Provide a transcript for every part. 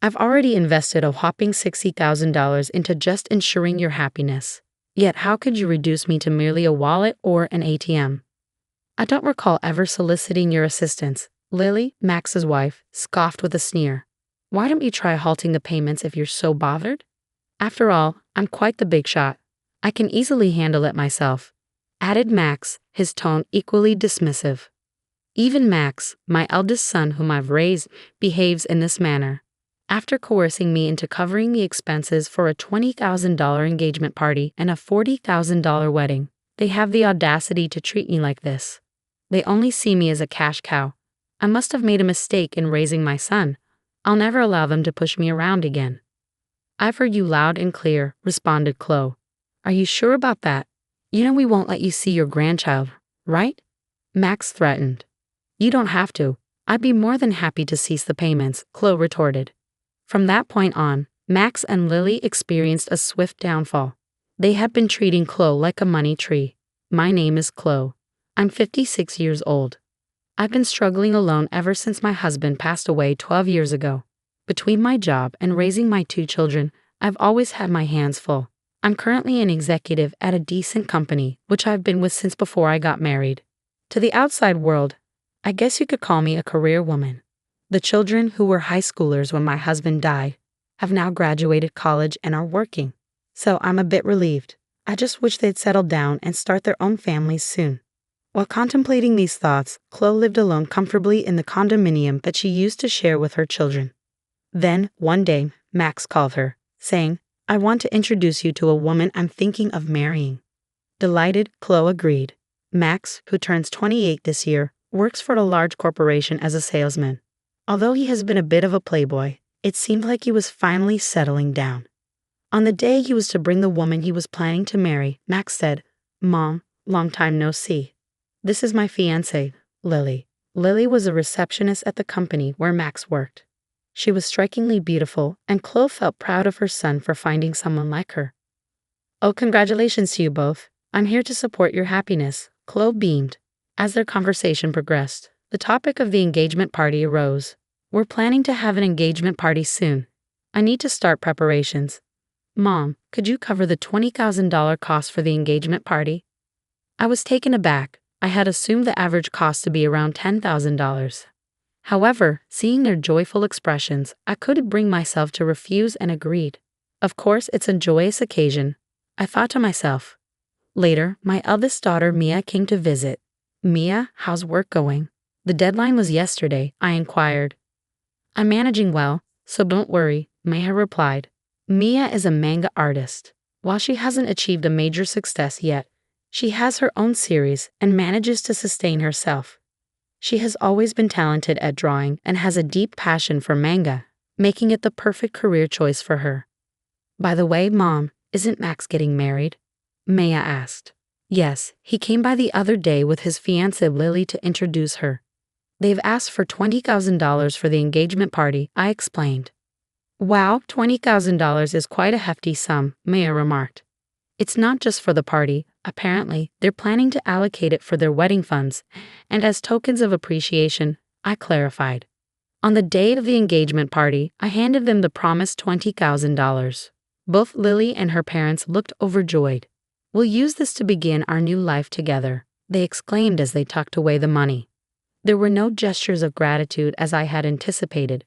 I've already invested a whopping $60,000 into just ensuring your happiness. Yet how could you reduce me to merely a wallet or an ATM? I don't recall ever soliciting your assistance. Lily, Max's wife, scoffed with a sneer. Why don't you try halting the payments if you're so bothered? After all, I'm quite the big shot. I can easily handle it myself, added Max, his tone equally dismissive. Even Max, my eldest son whom I've raised, behaves in this manner. After coercing me into covering the expenses for a $20,000 engagement party and a $40,000 wedding, they have the audacity to treat me like this. They only see me as a cash cow. I must have made a mistake in raising my son. I'll never allow them to push me around again. I've heard you loud and clear, responded Chloe. Are you sure about that? You know we won't let you see your grandchild, right? Max threatened. You don't have to. I'd be more than happy to cease the payments, Chloe retorted. From that point on, Max and Lily experienced a swift downfall. They had been treating Chloe like a money tree. My name is Chloe. I'm 56 years old. I've been struggling alone ever since my husband passed away 12 years ago. Between my job and raising my 2 children, I've always had my hands full. I'm currently an executive at a decent company, which I've been with since before I got married. To the outside world, I guess you could call me a career woman. The children, who were high schoolers when my husband died, have now graduated college and are working. So I'm a bit relieved. I just wish they'd settle down and start their own families soon. While contemplating these thoughts, Chloe lived alone comfortably in the condominium that she used to share with her children. Then, one day, Max called her, saying, I want to introduce you to a woman I'm thinking of marrying. Delighted, Chloe agreed. Max, who turns 28 this year, works for a large corporation as a salesman. Although he has been a bit of a playboy, it seemed like he was finally settling down. On the day he was to bring the woman he was planning to marry, Max said, Mom, long time no see. This is my fiancée, Lily. Lily was a receptionist at the company where Max worked. She was strikingly beautiful, and Chloe felt proud of her son for finding someone like her. Oh, congratulations to you both. I'm here to support your happiness, Chloe beamed. As their conversation progressed, the topic of the engagement party arose. We're planning to have an engagement party soon. I need to start preparations. Mom, could you cover the $20,000 cost for the engagement party? I was taken aback. I had assumed the average cost to be around $10,000. However, seeing their joyful expressions, I couldn't bring myself to refuse and agreed. Of course, it's a joyous occasion, I thought to myself. Later, my eldest daughter Mia came to visit. Mia, how's work going? The deadline was yesterday, I inquired. I'm managing well, so don't worry, Mia replied. Mia is a manga artist. While she hasn't achieved a major success yet, she has her own series and manages to sustain herself. She has always been talented at drawing and has a deep passion for manga, making it the perfect career choice for her. By the way, Mom, isn't Max getting married? Maya asked. Yes, he came by the other day with his fiancée Lily to introduce her. They've asked for $20,000 for the engagement party, I explained. Wow, $20,000 is quite a hefty sum, Maya remarked. It's not just for the party. Apparently, they're planning to allocate it for their wedding funds, and as tokens of appreciation, I clarified. On the day of the engagement party, I handed them the promised $20,000. Both Lily and her parents looked overjoyed. We'll use this to begin our new life together, they exclaimed as they tucked away the money. There were no gestures of gratitude as I had anticipated,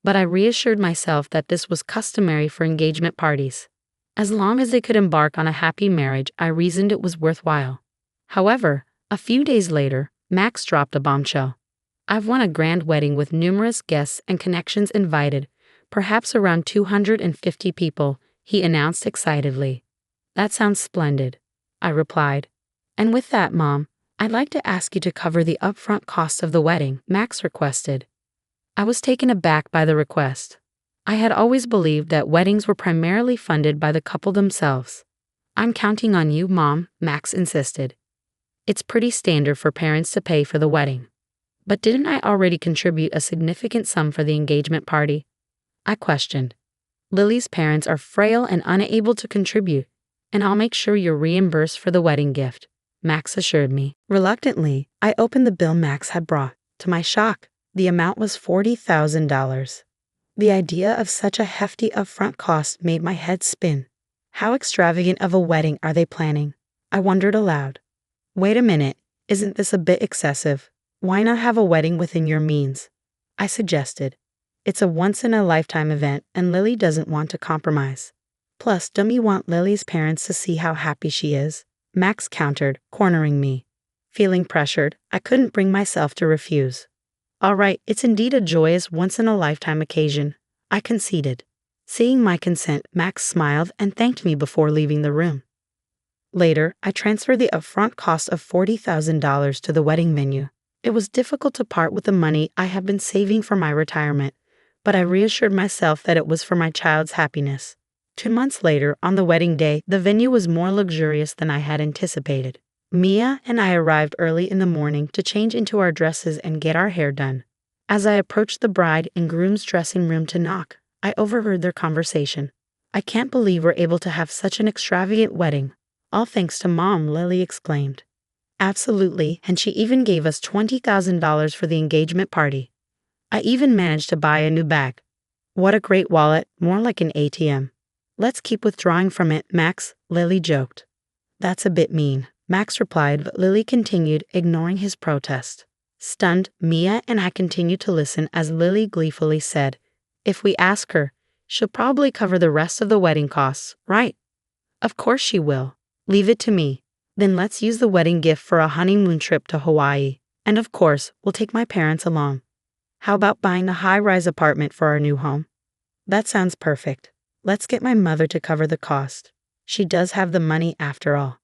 but I reassured myself that this was customary for engagement parties. As long as they could embark on a happy marriage, I reasoned it was worthwhile. However, a few days later, Max dropped a bombshell. I've won a grand wedding with numerous guests and connections invited, perhaps around 250 people, he announced excitedly. That sounds splendid, I replied. And with that, Mom, I'd like to ask you to cover the upfront cost of the wedding, Max requested. I was taken aback by the request. I had always believed that weddings were primarily funded by the couple themselves. I'm counting on you, Mom, Max insisted. It's pretty standard for parents to pay for the wedding. But didn't I already contribute a significant sum for the engagement party? I questioned. Lily's parents are frail and unable to contribute, and I'll make sure you're reimbursed for the wedding gift, Max assured me. Reluctantly, I opened the bill Max had brought. To my shock, the amount was $40,000. The idea of such a hefty upfront cost made my head spin. How extravagant of a wedding are they planning? I wondered aloud. Wait a minute, isn't this a bit excessive? Why not have a wedding within your means? I suggested. It's a once-in-a-lifetime event and Lily doesn't want to compromise. Plus, don't you want Lily's parents to see how happy she is? Max countered, cornering me. Feeling pressured, I couldn't bring myself to refuse. All right, it's indeed a joyous once-in-a-lifetime occasion, I conceded. Seeing my consent, Max smiled and thanked me before leaving the room. Later, I transferred the upfront cost of $40,000 to the wedding venue. It was difficult to part with the money I had been saving for my retirement, but I reassured myself that it was for my child's happiness. 2 months later, on the wedding day, the venue was more luxurious than I had anticipated. Mia and I arrived early in the morning to change into our dresses and get our hair done. As I approached the bride and groom's dressing room to knock, I overheard their conversation. I can't believe we're able to have such an extravagant wedding. All thanks to Mom, Lily exclaimed. Absolutely, and she even gave us $20,000 for the engagement party. I even managed to buy a new bag. What a great wallet, more like an ATM. Let's keep withdrawing from it, Max, Lily joked. That's a bit mean, Max replied, but Lily continued, ignoring his protest. Stunned, Mia and I continued to listen as Lily gleefully said, if we ask her, she'll probably cover the rest of the wedding costs, right? Of course she will. Leave it to me. Then let's use the wedding gift for a honeymoon trip to Hawaii. And of course, we'll take my parents along. How about buying a high-rise apartment for our new home? That sounds perfect. Let's get my mother to cover the cost. She does have the money after all.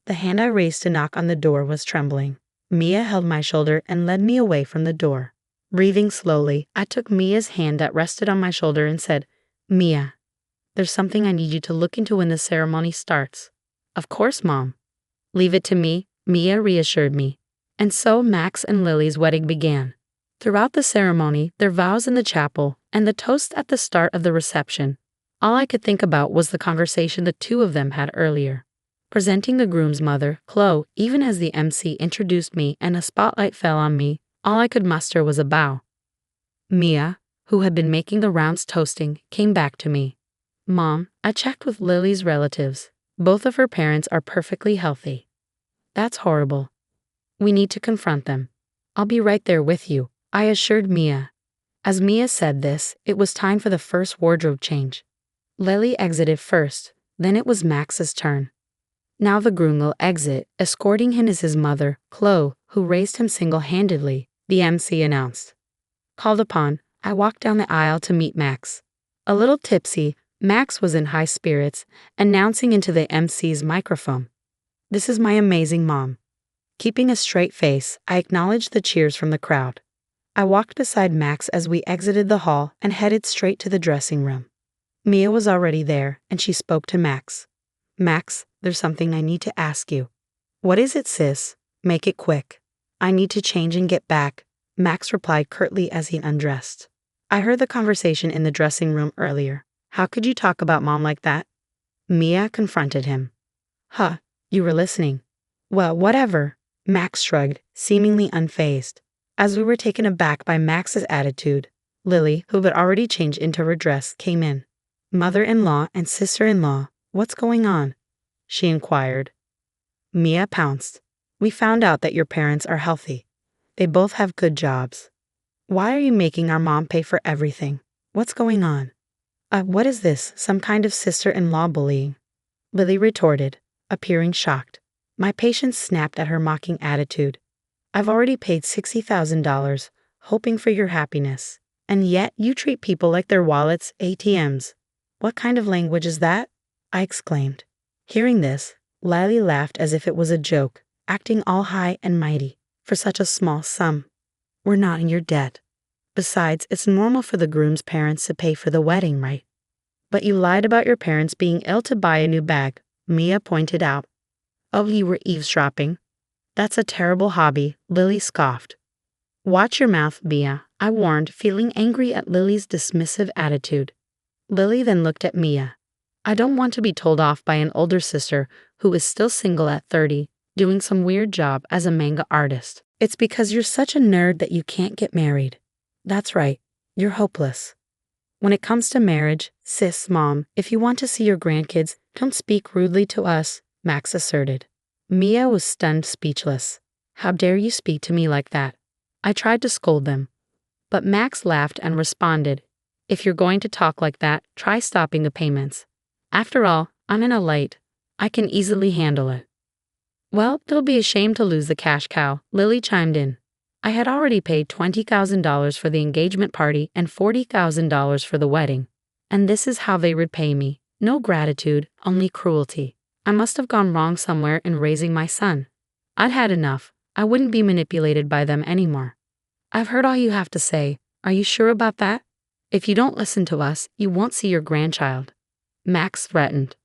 The hand I raised to knock on the door was trembling. Mia held my shoulder and led me away from the door. Breathing slowly, I took Mia's hand that rested on my shoulder and said, Mia, there's something I need you to look into when the ceremony starts. Of course, Mom. Leave it to me, Mia reassured me. And so Max and Lily's wedding began. Throughout the ceremony, their vows in the chapel, and the toast at the start of the reception, all I could think about was the conversation the two of them had earlier. Presenting the groom's mother, Chloe, even as the MC introduced me and a spotlight fell on me, all I could muster was a bow. Mia, who had been making the rounds toasting, came back to me. Mom, I checked with Lily's relatives. Both of her parents are perfectly healthy. That's horrible. We need to confront them. I'll be right there with you, I assured Mia. As Mia said this, it was time for the first wardrobe change. Lily exited first, then it was Max's turn. Now the groom will exit, escorting him is his mother, Chloe, who raised him single-handedly, the MC announced. Called upon, I walked down the aisle to meet Max. A little tipsy, Max was in high spirits, announcing into the MC's microphone. This is my amazing mom. Keeping a straight face, I acknowledged the cheers from the crowd. I walked beside Max as we exited the hall and headed straight to the dressing room. Mia was already there, and she spoke to Max. Max, there's something I need to ask you. What is it, sis? Make it quick. I need to change and get back, Max replied curtly as he undressed. I heard the conversation in the dressing room earlier. How could you talk about Mom like that? Mia confronted him. Huh, you were listening. Well, whatever, Max shrugged, seemingly unfazed. As we were taken aback by Max's attitude, Lily, who had already changed into her dress, came in. Mother-in-law and sister-in-law, what's going on? She inquired. Mia pounced. We found out that your parents are healthy. They both have good jobs. Why are you making our mom pay for everything? What's going on? What is this, some kind of sister-in-law bullying? Lily retorted, appearing shocked. My patience snapped at her mocking attitude. I've already paid $60,000, hoping for your happiness. And yet you treat people like their wallets, ATMs. What kind of language is that? I exclaimed. Hearing this, Lily laughed as if it was a joke, acting all high and mighty, for such a small sum. We're not in your debt. Besides, it's normal for the groom's parents to pay for the wedding, right? But you lied about your parents being ill to buy a new bag, Mia pointed out. Oh, you were eavesdropping. That's a terrible hobby, Lily scoffed. Watch your mouth, Mia, I warned, feeling angry at Lily's dismissive attitude. Lily then looked at Mia. I don't want to be told off by an older sister who is still single at 30, doing some weird job as a manga artist. It's because you're such a nerd that you can't get married. That's right, you're hopeless. When it comes to marriage, sis, mom, if you want to see your grandkids, don't speak rudely to us, Max asserted. Mia was stunned speechless. How dare you speak to me like that? I tried to scold them. But Max laughed and responded, if you're going to talk like that, try stopping the payments. After all, I'm in a light. I can easily handle it. Well, it'll be a shame to lose the cash cow, Lily chimed in. I had already paid $20,000 for the engagement party and $40,000 for the wedding. And this is how they repay me. No gratitude, only cruelty. I must have gone wrong somewhere in raising my son. I'd had enough. I wouldn't be manipulated by them anymore. I've heard all you have to say. Are you sure about that? If you don't listen to us, you won't see your grandchild. Max threatened.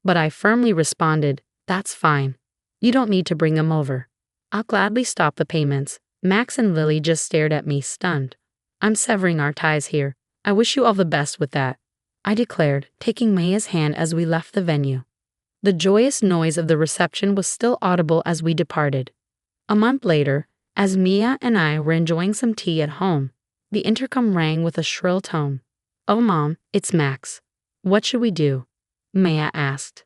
But I firmly responded, that's fine. You don't need to bring them over. I'll gladly stop the payments. Max and Lily just stared at me, stunned. I'm severing our ties here. I wish you all the best with that, I declared, taking Maya's hand as we left the venue. The joyous noise of the reception was still audible as we departed. A month later, as Mia and I were enjoying some tea at home, the intercom rang with a shrill tone. Oh, Mom, it's Max. What should we do? Maya asked.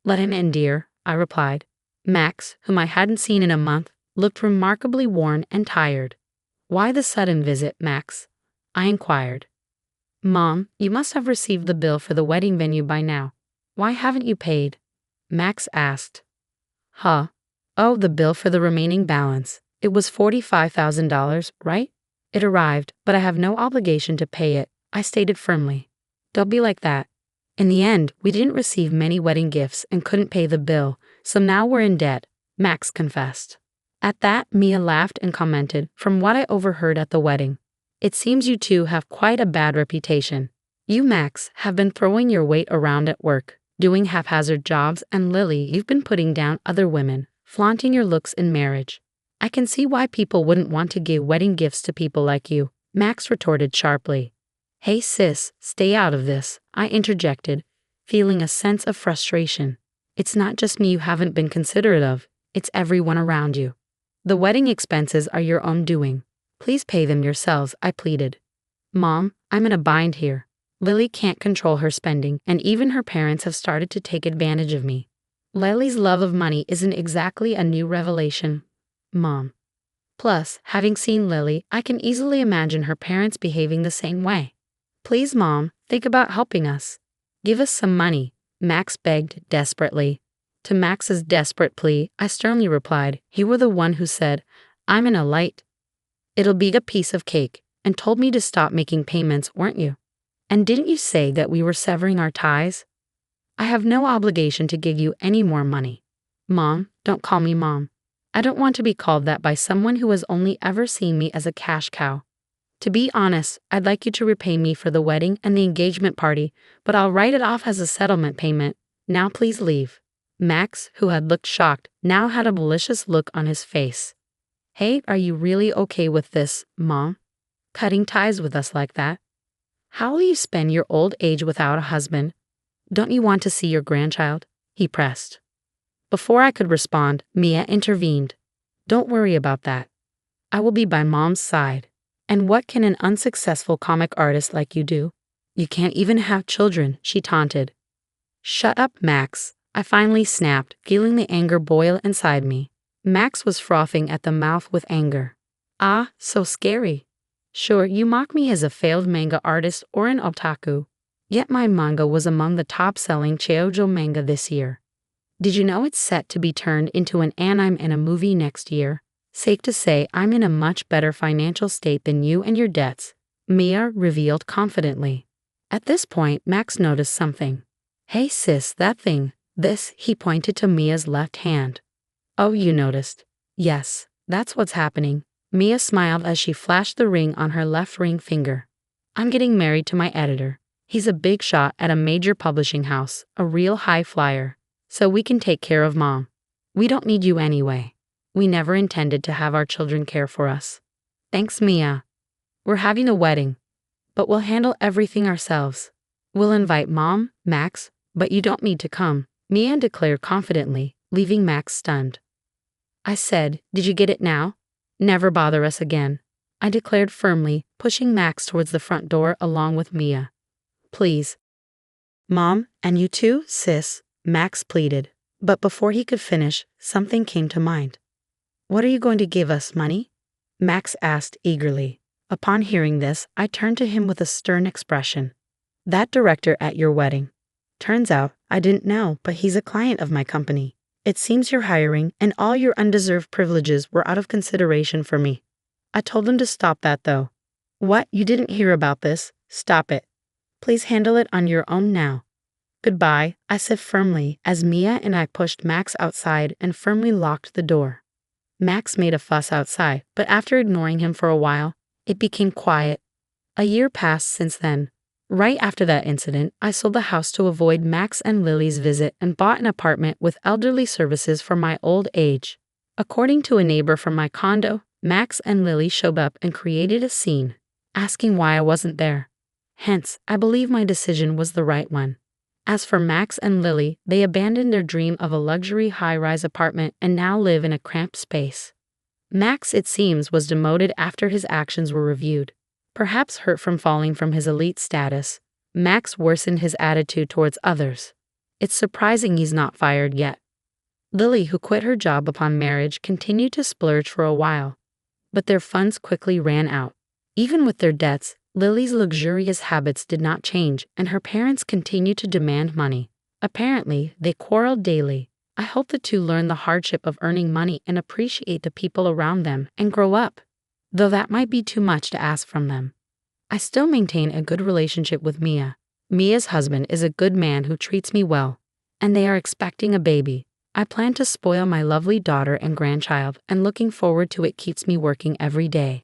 Let him in, dear, I replied. Max, whom I hadn't seen in a month, looked remarkably worn and tired. Why the sudden visit, Max? I inquired. Mom, you must have received the bill for the wedding venue by now. Why haven't you paid? Max asked. Huh? Oh, the bill for the remaining balance. It was $45,000, right? It arrived, but I have no obligation to pay it, I stated firmly. Don't be like that. In the end, we didn't receive many wedding gifts and couldn't pay the bill, so now we're in debt, Max confessed. At that, Mia laughed and commented, from what I overheard at the wedding. It seems you two have quite a bad reputation. You, Max, have been throwing your weight around at work, doing haphazard jobs, and Lily, you've been putting down other women, flaunting your looks in marriage. I can see why people wouldn't want to give wedding gifts to people like you, Max retorted sharply. Hey sis, stay out of this, I interjected, feeling a sense of frustration. It's not just me you haven't been considerate of, it's everyone around you. The wedding expenses are your own doing. Please pay them yourselves, I pleaded. Mom, I'm in a bind here. Lily can't control her spending, and even her parents have started to take advantage of me. Lily's love of money isn't exactly a new revelation, Mom. Plus, having seen Lily, I can easily imagine her parents behaving the same way. Please, Mom, think about helping us. Give us some money, Max begged desperately. To Max's desperate plea, I sternly replied, you were the one who said, I'm in a light. It'll be a piece of cake, and told me to stop making payments, weren't you? And didn't you say that we were severing our ties? I have no obligation to give you any more money. Mom, don't call me Mom. I don't want to be called that by someone who has only ever seen me as a cash cow. To be honest, I'd like you to repay me for the wedding and the engagement party, but I'll write it off as a settlement payment. Now please leave. Max, who had looked shocked, now had a malicious look on his face. Hey, are you really okay with this, Mom? Cutting ties with us like that? How will you spend your old age without a husband? Don't you want to see your grandchild? He pressed. Before I could respond, Mia intervened. Don't worry about that. I will be by Mom's side. And what can an unsuccessful comic artist like you do? You can't even have children, she taunted. Shut up, Max, I finally snapped, feeling the anger boil inside me. Max was frothing at the mouth with anger. Ah, so scary. Sure, you mock me as a failed manga artist or an otaku. Yet my manga was among the top-selling shoujo manga this year. Did you know it's set to be turned into an anime and a movie next year? Safe to say I'm in a much better financial state than you and your debts, Mia revealed confidently. At this point, Max noticed something. Hey sis, that thing. This, he pointed to Mia's left hand. Oh, you noticed? Yes, that's what's happening. Mia smiled as she flashed the ring on her left ring finger. I'm getting married to my editor. He's a big shot at a major publishing house, a real high flyer. So we can take care of Mom. We don't need you anyway. We never intended to have our children care for us. Thanks, Mia. We're having a wedding, but we'll handle everything ourselves. We'll invite Mom, Max, but you don't need to come, Mia declared confidently, leaving Max stunned. I said, did you get it now? Never bother us again, I declared firmly, pushing Max towards the front door along with Mia. please. Mom, and you too, sis, Max pleaded. But before he could finish, something came to mind. What are you going to give us, money? Max asked eagerly. Upon hearing this, I turned to him with a stern expression. That director at your wedding. Turns out, I didn't know, but he's a client of my company. It seems you're hiring, and all your undeserved privileges were out of consideration for me. I told him to stop that though. What, you didn't hear about this? Stop it. Please handle it on your own now. Goodbye, I said firmly as Mia and I pushed Max outside and firmly locked the door. Max made a fuss outside, but after ignoring him for a while, it became quiet. A year passed since then. Right after that incident, I sold the house to avoid Max and Lily's visit and bought an apartment with elderly services for my old age. According to a neighbor from my condo, Max and Lily showed up and created a scene, asking why I wasn't there. Hence, I believe my decision was the right one. As for Max and Lily, they abandoned their dream of a luxury high-rise apartment and now live in a cramped space. Max, it seems, was demoted after his actions were reviewed. Perhaps hurt from falling from his elite status, Max worsened his attitude towards others. It's surprising he's not fired yet. Lily, who quit her job upon marriage, continued to splurge for a while, but their funds quickly ran out. Even with their debts, Lily's luxurious habits did not change, and her parents continued to demand money. Apparently, they quarreled daily. I hope the two learn the hardship of earning money and appreciate the people around them and grow up, though that might be too much to ask from them. I still maintain a good relationship with Mia. Mia's husband is a good man who treats me well, and they are expecting a baby. I plan to spoil my lovely daughter and grandchild, and looking forward to it keeps me working every day.